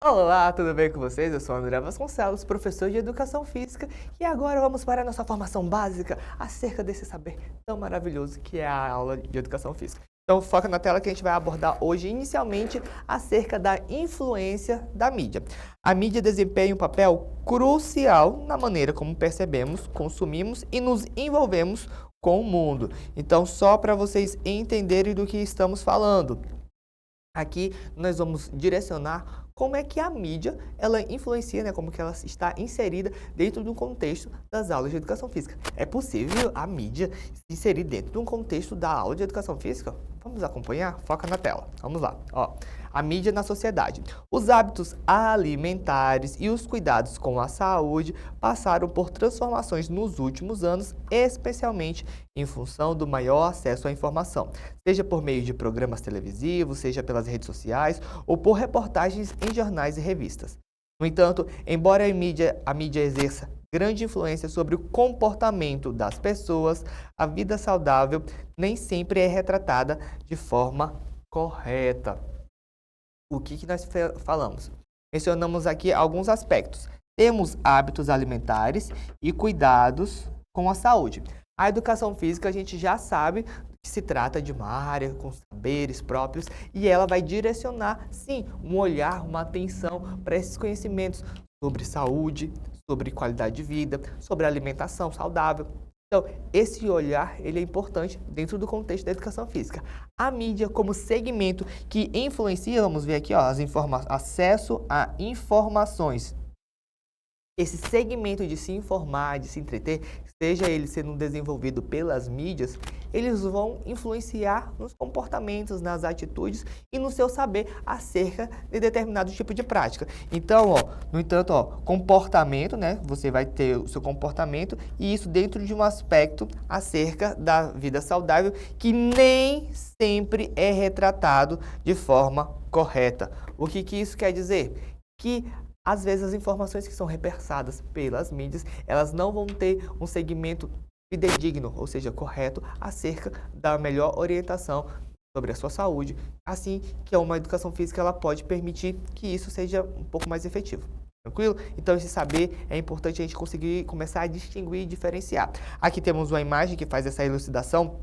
Olá, tudo bem com vocês? Eu sou André Vasconcelos, professor de Educação Física, e agora vamos para a nossa formação básica acerca desse saber tão maravilhoso que é a aula de Educação Física. Então, foca na tela que a gente vai abordar hoje, inicialmente, acerca da influência da mídia. A mídia desempenha um papel crucial na maneira como percebemos, consumimos e nos envolvemos com o mundo. Então, só para vocês entenderem do que estamos falando. Aqui nós vamos direcionar como é que a mídia ela influencia, né, como que ela está inserida dentro do contexto das aulas de educação física. É possível a mídia se inserir dentro de um contexto da aula de educação física? Vamos acompanhar? Foca na tela. Vamos lá. Ó, a mídia na sociedade. Os hábitos alimentares e os cuidados com a saúde passaram por transformações nos últimos anos, especialmente em função do maior acesso à informação, seja por meio de programas televisivos, seja pelas redes sociais ou por reportagens em jornais e revistas. No entanto, embora a mídia exerça grande influência sobre o comportamento das pessoas, a vida saudável nem sempre é retratada de forma correta. O que nós falamos? Mencionamos aqui alguns aspectos. Temos hábitos alimentares e cuidados com a saúde. A educação física a gente já sabe que se trata de uma área com saberes próprios e ela vai direcionar, sim, um olhar, uma atenção para esses conhecimentos sobre saúde, sobre qualidade de vida, sobre alimentação saudável. Então, esse olhar ele é importante dentro do contexto da educação física. A mídia como segmento que influencia, vamos ver aqui, ó, acesso a informações. Esse segmento de se informar, de se entreter, seja ele sendo desenvolvido pelas mídias, eles vão influenciar nos comportamentos, nas atitudes e no seu saber acerca de determinado tipo de prática. Então, ó, no entanto, ó, comportamento, né? Você vai ter o seu comportamento e isso dentro de um aspecto acerca da vida saudável que nem sempre é retratado de forma correta. O que isso quer dizer? Que às vezes as informações que são repassadas pelas mídias, elas não vão ter um segmento fidedigno, ou seja, correto, acerca da melhor orientação sobre a sua saúde, assim que uma educação física ela pode permitir que isso seja um pouco mais efetivo. Tranquilo? Então, esse saber é importante a gente conseguir começar a distinguir e diferenciar. Aqui temos uma imagem que faz essa elucidação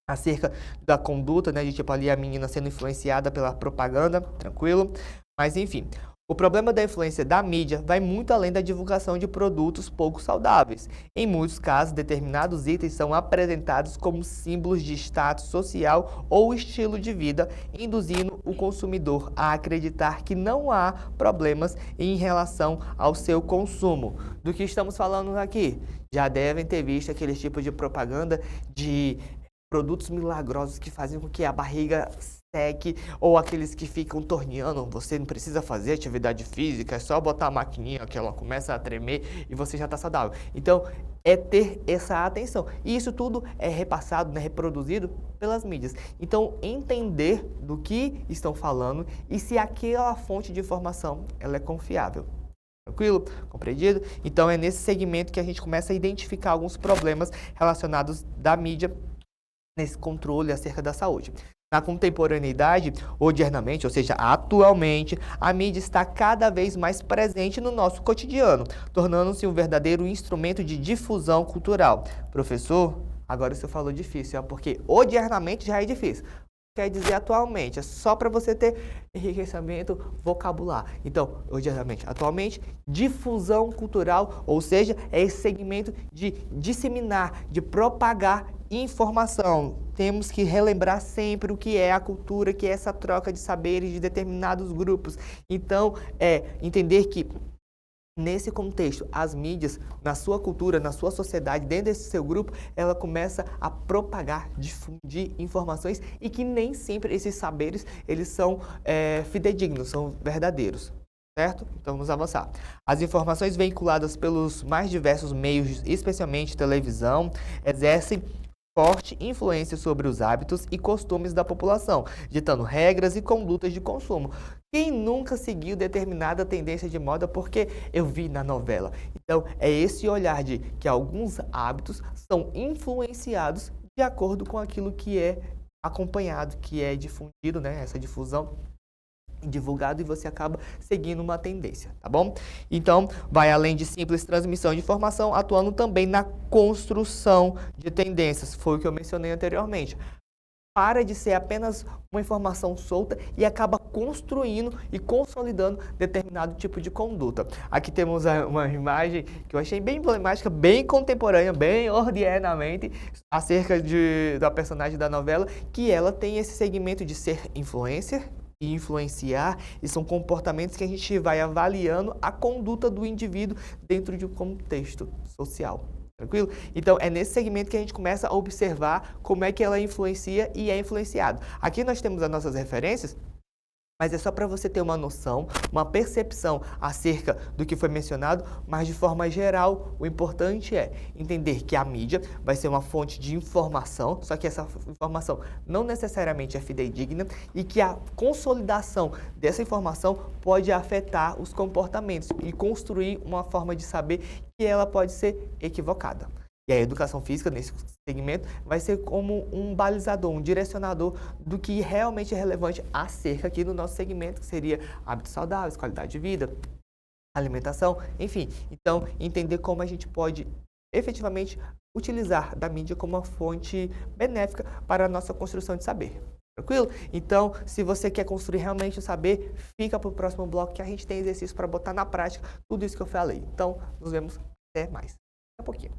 acerca da conduta, né, de tipo ali a menina sendo influenciada pela propaganda, tranquilo? Mas, enfim, o problema da influência da mídia vai muito além da divulgação de produtos pouco saudáveis. Em muitos casos, determinados itens são apresentados como símbolos de status social ou estilo de vida, induzindo o consumidor a acreditar que não há problemas em relação ao seu consumo. Do que estamos falando aqui? Já devem ter visto aqueles tipos de propaganda de produtos milagrosos que fazem com que a barriga seque, ou aqueles que ficam torneando, você não precisa fazer atividade física, é só botar a maquininha que ela começa a tremer e você já está saudável. Então, é ter essa atenção. E isso tudo é repassado, né, reproduzido pelas mídias. Então, entender do que estão falando e se aquela fonte de informação ela é confiável. Tranquilo? Compreendido? Então, é nesse segmento que a gente começa a identificar alguns problemas relacionados da mídia nesse controle acerca da saúde. Na contemporaneidade, modernamente, ou seja, atualmente, a mídia está cada vez mais presente no nosso cotidiano, tornando-se um verdadeiro instrumento de difusão cultural. Professor, agora você falou difícil, porque modernamente já é difícil. Quer dizer atualmente, é só para você ter enriquecimento vocabular. Então, atualmente, difusão cultural, ou seja, é esse segmento de disseminar, de propagar informação. Temos que relembrar sempre o que é a cultura, que é essa troca de saberes de determinados grupos. Então, entender que nesse contexto, as mídias, na sua cultura, na sua sociedade, dentro desse seu grupo, ela começa a propagar, difundir informações e que nem sempre esses saberes, eles são fidedignos, são verdadeiros. Certo? Então vamos avançar. As informações veiculadas pelos mais diversos meios, especialmente televisão, exercem forte influência sobre os hábitos e costumes da população, ditando regras e condutas de consumo. Quem nunca seguiu determinada tendência de moda porque eu vi na novela? Então, é esse olhar de que alguns hábitos são influenciados de acordo com aquilo que é acompanhado, que é difundido, né? Essa difusão divulgado e você acaba seguindo uma tendência, tá bom? Então, vai além de simples transmissão de informação, atuando também na construção de tendências, foi o que eu mencionei anteriormente. Para de ser apenas uma informação solta e acaba construindo e consolidando determinado tipo de conduta. Aqui temos uma imagem que eu achei bem emblemática, bem contemporânea, bem ordienamente, acerca da personagem da novela, que ela tem esse segmento de ser influencer e influenciar, e são comportamentos que a gente vai avaliando a conduta do indivíduo dentro de um contexto social. Tranquilo? Então, é nesse segmento que a gente começa a observar como é que ela influencia e é influenciado. Aqui nós temos as nossas referências, mas é só para você ter uma noção, uma percepção acerca do que foi mencionado, mas de forma geral, o importante é entender que a mídia vai ser uma fonte de informação, só que essa informação não necessariamente é fidedigna e que a consolidação dessa informação pode afetar os comportamentos e construir uma forma de saber que ela pode ser equivocada. E a educação física, nesse segmento, vai ser como um balizador, um direcionador do que realmente é relevante acerca aqui do nosso segmento, que seria hábitos saudáveis, qualidade de vida, alimentação, enfim. Então, entender como a gente pode efetivamente utilizar da mídia como uma fonte benéfica para a nossa construção de saber. Tranquilo? Então, se você quer construir realmente o saber, fica para o próximo bloco que a gente tem exercício para botar na prática tudo isso que eu falei. Então, nos vemos até mais. Daqui a pouquinho.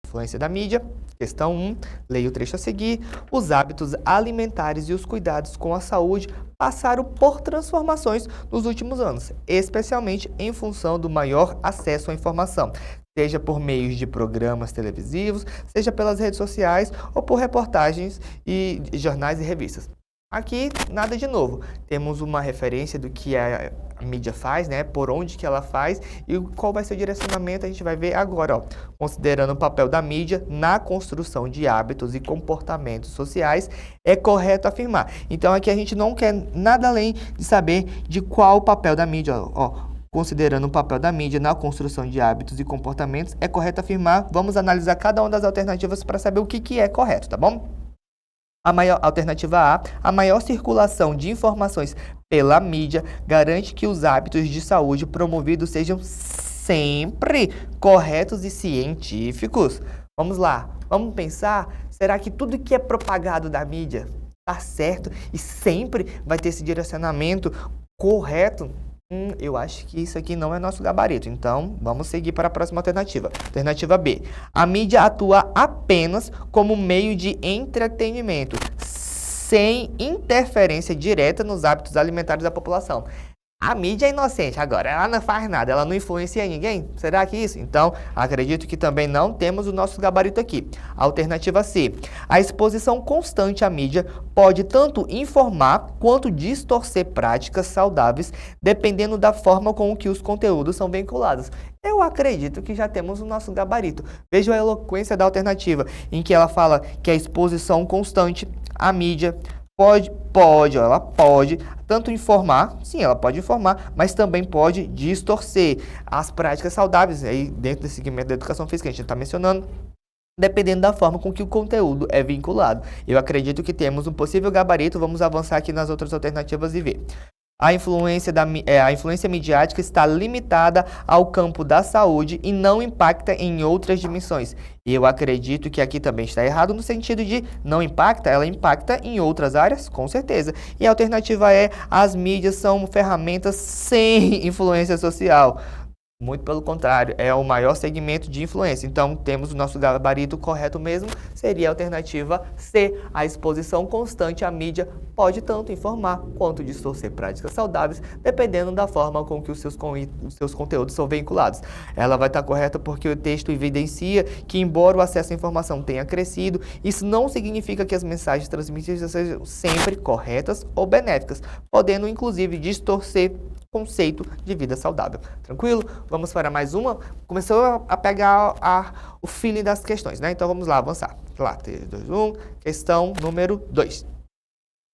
Influência da mídia. Questão 1, leia o trecho a seguir. Os hábitos alimentares e os cuidados com a saúde passaram por transformações nos últimos anos, especialmente em função do maior acesso à informação, seja por meios de programas televisivos, seja pelas redes sociais ou por reportagens e jornais e revistas. Aqui, nada de novo. Temos uma referência do que a mídia faz, né? Por onde que ela faz e qual vai ser o direcionamento, a gente vai ver agora, ó. Considerando o papel da mídia na construção de hábitos e comportamentos sociais, é correto afirmar. Então, aqui a gente não quer nada além de saber de qual o papel da mídia, ó. Considerando o papel da mídia na construção de hábitos e comportamentos, é correto afirmar. Vamos analisar cada uma das alternativas para saber o que é correto, tá bom? Alternativa A maior circulação de informações pela mídia garante que os hábitos de saúde promovidos sejam sempre corretos e científicos. Vamos lá, vamos pensar, será que tudo que é propagado da mídia está certo e sempre vai ter esse direcionamento correto? Eu acho que isso aqui não é nosso gabarito, então vamos seguir para a próxima alternativa. Alternativa B. A mídia atua apenas como meio de entretenimento, sem interferência direta nos hábitos alimentares da população. A mídia é inocente agora, ela não faz nada, ela não influencia ninguém? Será que isso? Então, acredito que também não temos o nosso gabarito aqui. Alternativa C. A exposição constante à mídia pode tanto informar quanto distorcer práticas saudáveis, dependendo da forma com que os conteúdos são vinculados. Eu acredito que já temos o nosso gabarito. Veja a eloquência da alternativa, em que ela fala que a exposição constante à mídia ela pode tanto informar, sim, ela pode informar, mas também pode distorcer as práticas saudáveis, aí dentro desse segmento da educação física que a gente está mencionando, dependendo da forma com que o conteúdo é vinculado. Eu acredito que temos um possível gabarito, vamos avançar aqui nas outras alternativas e ver. A influência midiática está limitada ao campo da saúde e não impacta em outras dimensões. Eu acredito que aqui também está errado no sentido de não impacta, ela impacta em outras áreas, com certeza. E a alternativa é, as mídias são ferramentas sem influência social. Muito pelo contrário, é o maior segmento de influência. Então, temos o nosso gabarito correto mesmo, seria a alternativa C. A exposição constante à mídia pode tanto informar quanto distorcer práticas saudáveis, dependendo da forma com que os seus conteúdos são vinculados. Ela vai estar correta porque o texto evidencia que, embora o acesso à informação tenha crescido, isso não significa que as mensagens transmitidas sejam sempre corretas ou benéficas, podendo, inclusive, distorcer conceito de vida saudável. Tranquilo? Vamos para mais uma. Começou a pegar o feeling das questões, né? Então vamos lá, avançar. Lá, 3, 2, 1. Questão número 2.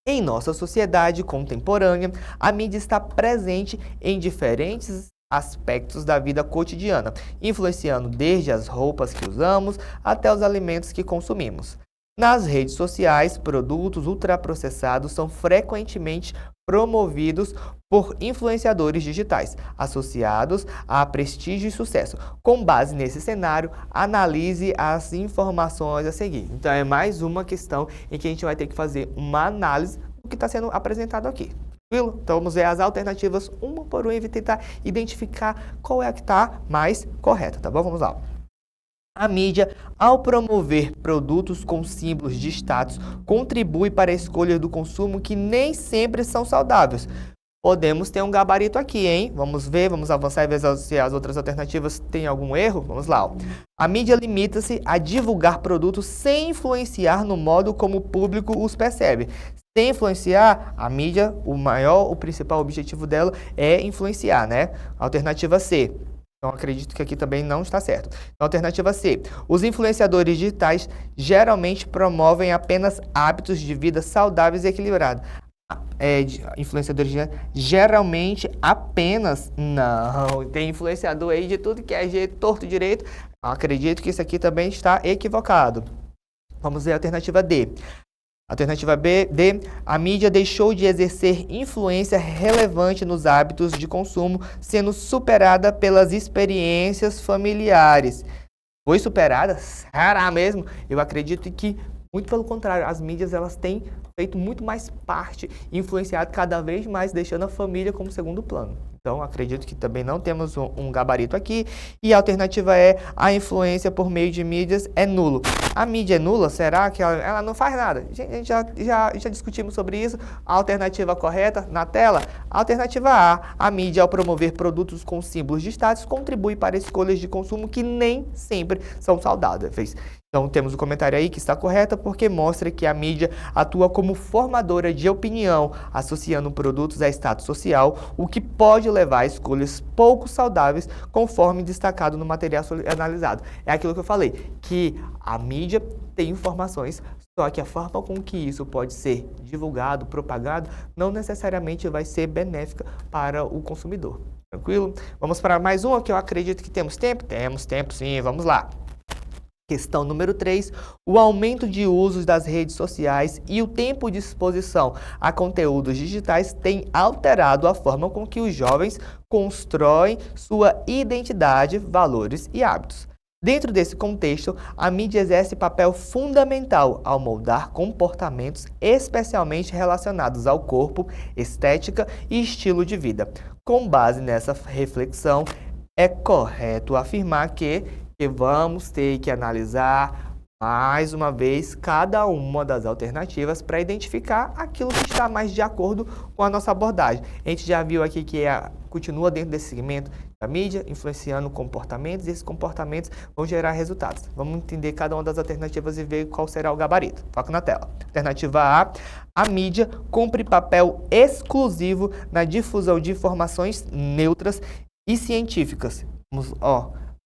Em nossa sociedade contemporânea, a mídia está presente em diferentes aspectos da vida cotidiana, influenciando desde as roupas que usamos até os alimentos que consumimos. Nas redes sociais, produtos ultraprocessados são frequentemente promovidos por influenciadores digitais, associados a prestígio e sucesso. Com base nesse cenário, analise as informações a seguir. Então, é mais uma questão em que a gente vai ter que fazer uma análise do que está sendo apresentado aqui. Tranquilo? Então, vamos ver as alternativas uma por uma e tentar identificar qual é a que está mais correta, tá bom? Vamos lá. A mídia, ao promover produtos com símbolos de status, contribui para a escolha do consumo que nem sempre são saudáveis. Podemos ter um gabarito aqui, hein? Vamos ver, vamos avançar e ver se as outras alternativas têm algum erro. Vamos lá. Ó. A mídia limita-se a divulgar produtos sem influenciar no modo como o público os percebe. Sem influenciar, a mídia, o principal objetivo dela é influenciar, né? Alternativa C. Então, acredito que aqui também não está certo. Então, alternativa C. Os influenciadores digitais geralmente promovem apenas hábitos de vida saudáveis e equilibrados. Influenciadores geralmente apenas... Não, tem influenciador aí de tudo que é jeito, torto direito. Acredito que isso aqui também está equivocado. Vamos ver a alternativa D. Alternativa D, a mídia deixou de exercer influência relevante nos hábitos de consumo, sendo superada pelas experiências familiares. Foi superada? Será mesmo? Eu acredito que, muito pelo contrário, as mídias elas têm feito muito mais parte, influenciado cada vez mais, deixando a família como segundo plano. Então, acredito que também não temos um gabarito aqui. E a alternativa é a influência por meio de mídias é nulo. A mídia é nula? Será que ela não faz nada? A gente já discutimos sobre isso. A alternativa correta na tela? A alternativa A. A mídia, ao promover produtos com símbolos de status, contribui para escolhas de consumo que nem sempre são saudáveis. Então, temos o comentário aí que está correto porque mostra que a mídia atua como formadora de opinião, associando produtos a status social, o que pode levar a escolhas pouco saudáveis, conforme destacado no material analisado. É aquilo que eu falei, que a mídia tem informações, só que a forma com que isso pode ser divulgado, propagado, não necessariamente vai ser benéfica para o consumidor. Tranquilo? Vamos para mais uma que eu acredito que temos tempo? Temos tempo sim, vamos lá. Questão número 3, o aumento de usos das redes sociais e o tempo de exposição a conteúdos digitais tem alterado a forma com que os jovens constroem sua identidade, valores e hábitos. Dentro desse contexto, a mídia exerce papel fundamental ao moldar comportamentos especialmente relacionados ao corpo, estética e estilo de vida. Com base nessa reflexão, é correto afirmar que vamos ter que analisar mais uma vez cada uma das alternativas para identificar aquilo que está mais de acordo com a nossa abordagem. A gente já viu aqui que continua dentro desse segmento da mídia, influenciando comportamentos, e esses comportamentos vão gerar resultados. Vamos entender cada uma das alternativas e ver qual será o gabarito. Foca na tela. Alternativa A mídia cumpre papel exclusivo na difusão de informações neutras e científicas.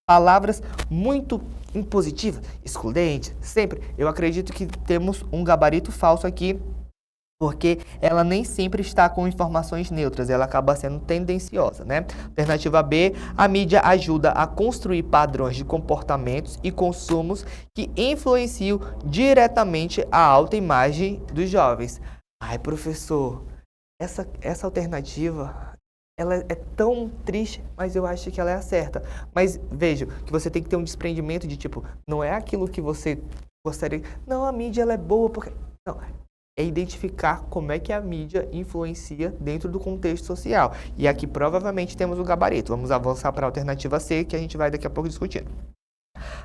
Palavras muito impositivas, excludentes, sempre. Eu acredito que temos um gabarito falso aqui, porque ela nem sempre está com informações neutras, ela acaba sendo tendenciosa, né? Alternativa B, a mídia ajuda a construir padrões de comportamentos e consumos que influenciam diretamente a autoimagem dos jovens. Ai, professor, essa alternativa... ela é tão triste, mas eu acho que ela é a certa. Mas veja, que você tem que ter um desprendimento de tipo, não é aquilo que você gostaria. Não, a mídia ela é boa porque... Não, é identificar como é que a mídia influencia dentro do contexto social. E aqui provavelmente temos o gabarito. Vamos avançar para a alternativa C, que a gente vai daqui a pouco discutindo.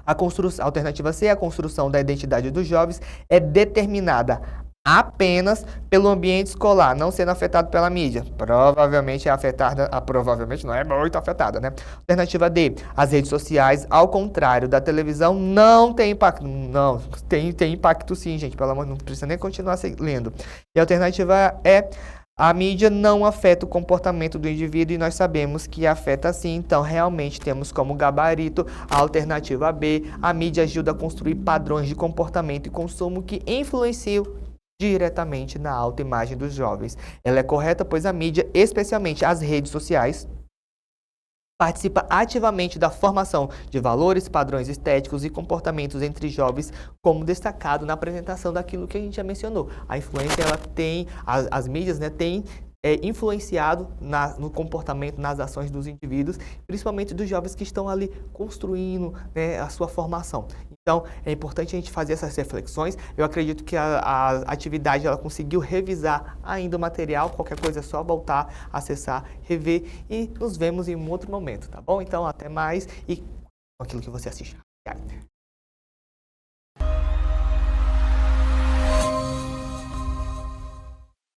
A alternativa C, a construção da identidade dos jovens é determinada apenas pelo ambiente escolar, não sendo afetado pela mídia. Provavelmente é afetada, provavelmente não é muito afetada, né? Alternativa D, as redes sociais, ao contrário da televisão, não tem impacto. Não, tem impacto sim, gente, pelo amor, não precisa nem continuar lendo. E a alternativa E, a mídia não afeta o comportamento do indivíduo e nós sabemos que afeta sim, então realmente temos como gabarito a alternativa B, a mídia ajuda a construir padrões de comportamento e consumo que influenciam diretamente na autoimagem dos jovens. Ela é correta, pois a mídia, especialmente as redes sociais, participa ativamente da formação de valores, padrões estéticos e comportamentos entre jovens, como destacado na apresentação daquilo que a gente já mencionou. A influência, ela tem, as mídias, né, têm influenciado no comportamento, nas ações dos indivíduos, principalmente dos jovens que estão ali construindo, né, a sua formação. Então, é importante a gente fazer essas reflexões. Eu acredito que a atividade ela conseguiu revisar ainda o material. Qualquer coisa é só voltar, acessar, rever e nos vemos em um outro momento, tá bom? Então, até mais e aquilo que você assiste.